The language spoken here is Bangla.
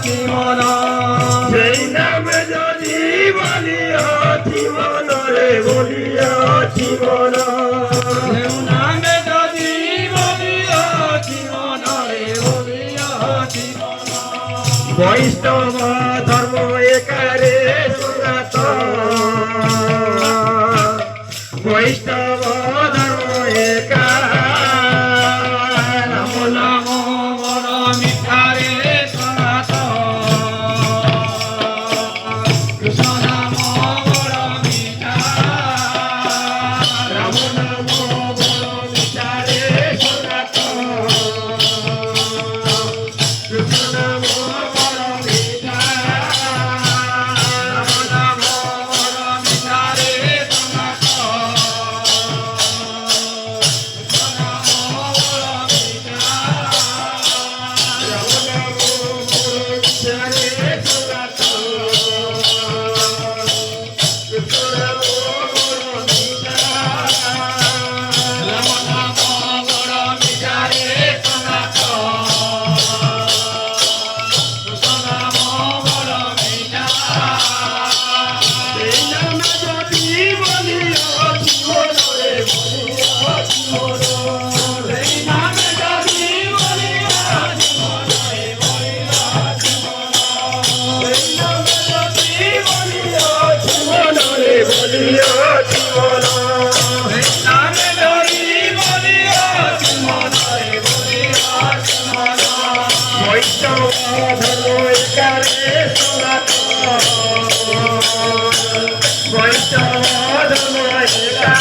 বলিয়াছি মন সেই নামে যদি বলিয়াছি মন রে বলিয়াছি মন সেই নামে যদি বলিয়াছি মন রে বলিয়াছি মন বৈষ্ণব ধর্ম একারে সনাতন বৈষ্ণব ধর্ম একা নাম নাম বড় মিঠা রে সনাতন কৃষ্ণ নাম বড় মিঠা রাম নাম বড় মিঠা রে সনাতন কৃষ্ণ নাম বড় মিঠা নাম নাম বড় মিঠা রে সনাতন কৃষ্ণ নাম বড় মিঠা রাম নাম বড় মিঠা রে সনাতন কৃষ্ণ নাম বড় মিঠা রাম নাম বড় মিঠা রে সনাতন কৃষ্ণ নাম বড় মিঠা সেই নামে যদি বলিয়াছি মন রে বলিয়াছি মন সেই নামে যদি বলিয়াছি মন রে বলিয়াছি মন সেই নামে যদি বলিয়াছি মন রে বলিয়াছি মন সেই নামে যদি বলিয়াছি মন রে বলিয়াছি মন বৈষ্ণব ধর্ম একারে সনাতন বৈষ্ণব ধর্ম একা